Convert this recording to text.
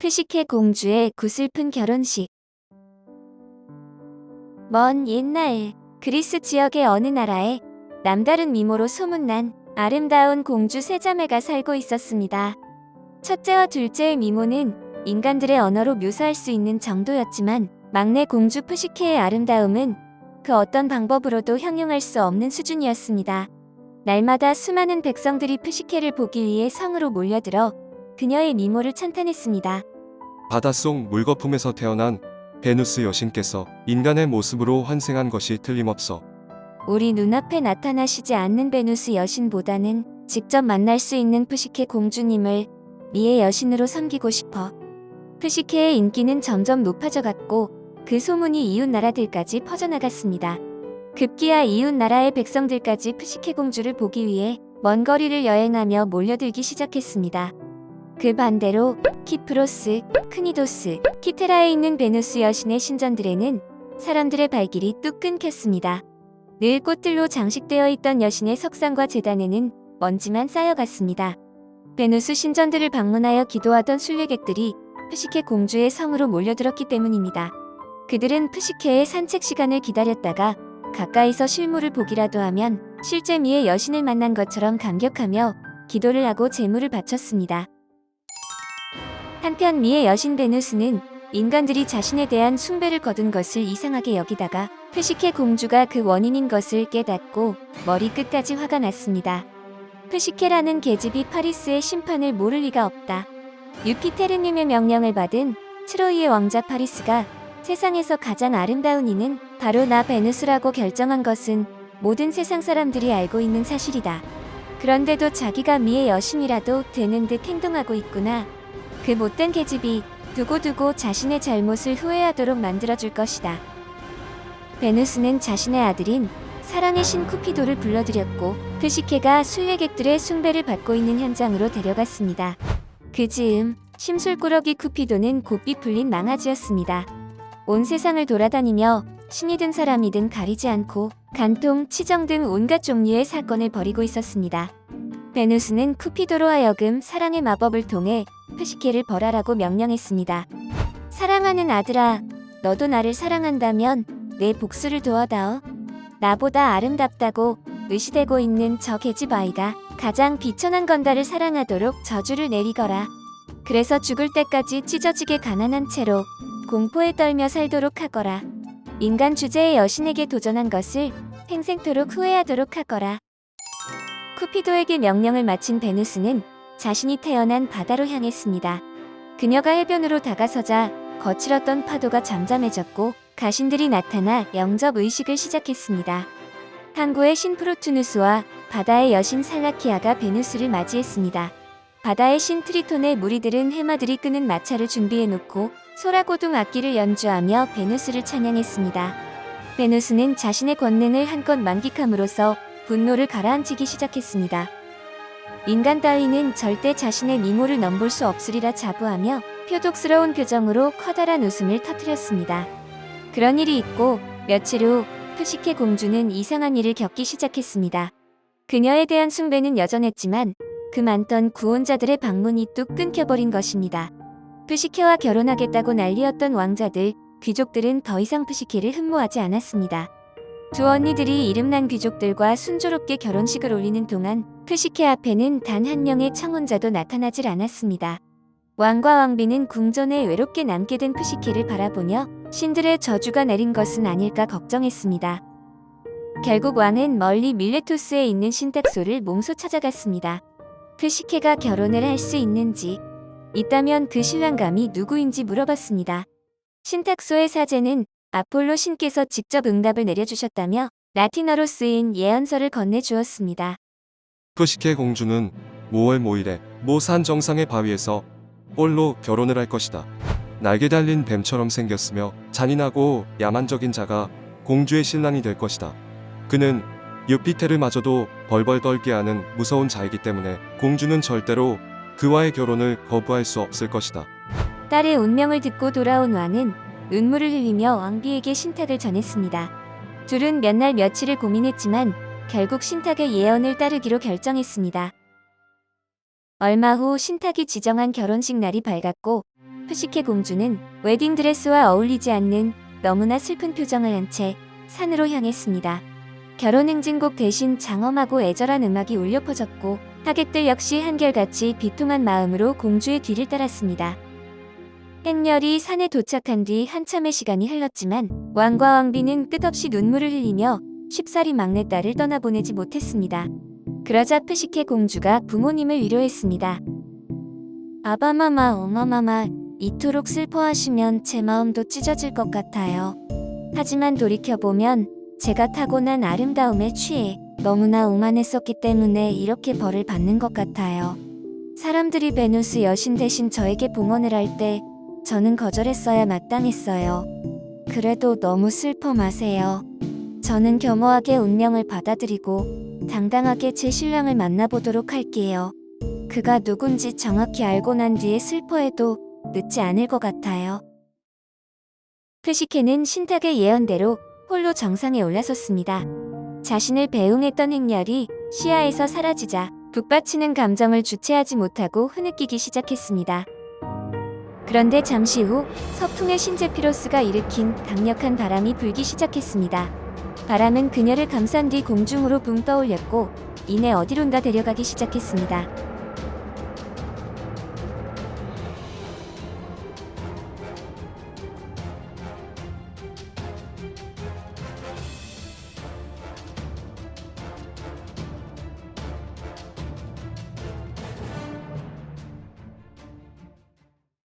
프시케 공주의 구슬픈 결혼식. 먼 옛날 그리스 지역의 어느 나라에 남다른 미모로 소문난 아름다운 공주 세 자매가 살고 있었습니다. 첫째와 둘째의 미모는 인간들의 언어로 묘사할 수 있는 정도였지만 막내 공주 프시케의 아름다움은 그 어떤 방법으로도 형용할 수 없는 수준이었습니다. 날마다 수많은 백성들이 프시케를 보기 위해 성으로 몰려들어 그녀의 미모를 찬탄했습니다. 바닷속 물거품에서 태어난 베누스 여신께서 인간의 모습으로 환생한 것이 틀림없어. 우리 눈앞에 나타나시지 않는 베누스 여신보다는 직접 만날 수 있는 프시케 공주님을 미의 여신으로 섬기고 싶어. 프시케의 인기는 점점 높아져갔고 그 소문이 이웃 나라들까지 퍼져나갔습니다. 급기야 이웃 나라의 백성들까지 프시케 공주를 보기 위해 먼 거리를 여행하며 몰려들기 시작했습니다. 그 반대로 키프로스, 크니도스, 키테라에 있는 베누스 여신의 신전들에는 사람들의 발길이 뚝 끊겼습니다. 늘 꽃들로 장식되어 있던 여신의 석상과 제단에는 먼지만 쌓여갔습니다. 베누스 신전들을 방문하여 기도하던 순례객들이 프시케 공주의 성으로 몰려들었기 때문입니다. 그들은 프시케의 산책 시간을 기다렸다가 가까이서 실물을 보기라도 하면 실제 미의 여신을 만난 것처럼 감격하며 기도를 하고 제물을 바쳤습니다. 한편 미의 여신 베누스는 인간들이 자신에 대한 숭배를 거둔 것을 이상하게 여기다가 프시케 공주가 그 원인인 것을 깨닫고 머리끝까지 화가 났습니다. 프시케라는 계집이 파리스의 심판을 모를 리가 없다. 유피테르님의 명령을 받은 트로이의 왕자 파리스가 세상에서 가장 아름다운 이는 바로 나 베누스라고 결정한 것은 모든 세상 사람들이 알고 있는 사실이다. 그런데도 자기가 미의 여신이라도 되는 듯 행동하고 있구나. 그 못된 계집이 두고두고 자신의 잘못을 후회하도록 만들어줄 것이다. 베누스는 자신의 아들인 사랑의 신 쿠피도를 불러들였고 프시케가 순례객들의 숭배를 받고 있는 현장으로 데려갔습니다. 그 즈음 심술꾸러기 쿠피도는 곱비 풀린 망아지였습니다. 온 세상을 돌아다니며 신이든 사람이든 가리지 않고 간통, 치정 등 온갖 종류의 사건을 벌이고 있었습니다. 베누스는 쿠피도로 하여금 사랑의 마법을 통해 프시케를 벌하라고 명령했습니다. 사랑하는 아들아, 너도 나를 사랑한다면 내 복수를 도와다오. 나보다 아름답다고 의시되고 있는 저 계집 아이가 가장 비천한 건달을 사랑하도록 저주를 내리거라. 그래서 죽을 때까지 찢어지게 가난한 채로 공포에 떨며 살도록 하거라. 인간 주제의 여신에게 도전한 것을 평생토록 후회하도록 하거라. 쿠피도에게 명령을 마친 베누스는 자신이 태어난 바다로 향했습니다. 그녀가 해변으로 다가서자 거칠었던 파도가 잠잠해졌고 가신들이 나타나 영접 의식을 시작했습니다. 항구의 신 프로투누스와 바다의 여신 살라키아가 베누스를 맞이했습니다. 바다의 신 트리톤의 무리들은 해마들이 끄는 마차를 준비해놓고 소라고둥 악기를 연주하며 베누스를 찬양했습니다. 베누스는 자신의 권능을 한껏 만끽함으로써 분노를 가라앉히기 시작했습니다. 인간 따위는 절대 자신의 미모를 넘볼 수 없으리라 자부하며 표독스러운 표정으로 커다란 웃음을 터뜨렸습니다. 그런 일이 있고 며칠 후 프시케 공주는 이상한 일을 겪기 시작했습니다. 그녀에 대한 숭배는 여전했지만 그 많던 구원자들의 방문이 뚝 끊겨버린 것입니다. 프시케와 결혼하겠다고 난리였던 왕자들, 귀족들은 더 이상 프시케를 흠모하지 않았습니다. 두 언니들이 이름난 귀족들과 순조롭게 결혼식을 올리는 동안 프시케 앞에는 단 한 명의 청혼자도 나타나질 않았습니다. 왕과 왕비는 궁전에 외롭게 남게 된 프시케를 바라보며 신들의 저주가 내린 것은 아닐까 걱정했습니다. 결국 왕은 멀리 밀레토스에 있는 신탁소를 몸소 찾아갔습니다. 프시케가 결혼을 할 수 있는지, 있다면 그 신랑감이 누구인지 물어봤습니다. 신탁소의 사제는 아폴로 신께서 직접 응답을 내려주셨다며 라틴어로 쓰인 예언서를 건네주었습니다. 프시케 공주는 5월 5일에 모산 정상의 바위에서 홀로 결혼을 할 것이다. 날개 달린 뱀처럼 생겼으며 잔인하고 야만적인 자가 공주의 신랑이 될 것이다. 그는 유피테르마저도 벌벌 떨게 하는 무서운 자이기 때문에 공주는 절대로 그와의 결혼을 거부할 수 없을 것이다. 딸의 운명을 듣고 돌아온 왕은 눈물을 흘리며 왕비에게 신탁을 전했습니다. 둘은 몇 날 며칠을 고민했지만 결국 신탁의 예언을 따르기로 결정했습니다. 얼마 후 신탁이 지정한 결혼식 날이 밝았고 푸시케 공주는 웨딩드레스와 어울리지 않는 너무나 슬픈 표정을 한 채 산으로 향했습니다. 결혼 행진곡 대신 장엄하고 애절한 음악이 울려 퍼졌고 하객들 역시 한결같이 비통한 마음으로 공주의 뒤를 따랐습니다. 행렬이 산에 도착한 뒤 한참의 시간이 흘렀지만 왕과 왕비는 끝없이 눈물을 흘리며 쉽사리 막내딸을 떠나보내지 못했습니다. 그러자 푸시케 공주가 부모님을 위로했습니다. 아바마마, 어마마마, 이토록 슬퍼하시면 제 마음도 찢어질 것 같아요. 하지만 돌이켜보면 제가 타고난 아름다움에 취해 너무나 오만했었기 때문에 이렇게 벌을 받는 것 같아요. 사람들이 베누스 여신 대신 저에게 봉헌을 할 때 저는 거절했어야 마땅했어요. 그래도 너무 슬퍼 마세요. 저는 겸허하게 운명을 받아들이고 당당하게 제 신랑을 만나보도록 할게요. 그가 누군지 정확히 알고 난 뒤에 슬퍼해도 늦지 않을 것 같아요. 푸시케는 신탁의 예언대로 홀로 정상에 올라섰습니다. 자신을 배웅했던 행렬이 시야에서 사라지자 북받치는 감정을 주체하지 못하고 흐느끼기 시작했습니다. 그런데 잠시 후 서풍의 신제 피로스가 일으킨 강력한 바람이 불기 시작했습니다. 바람은 그녀를 감싼 뒤 공중으로 붕 떠올렸고 이내 어디론가 데려가기 시작했습니다.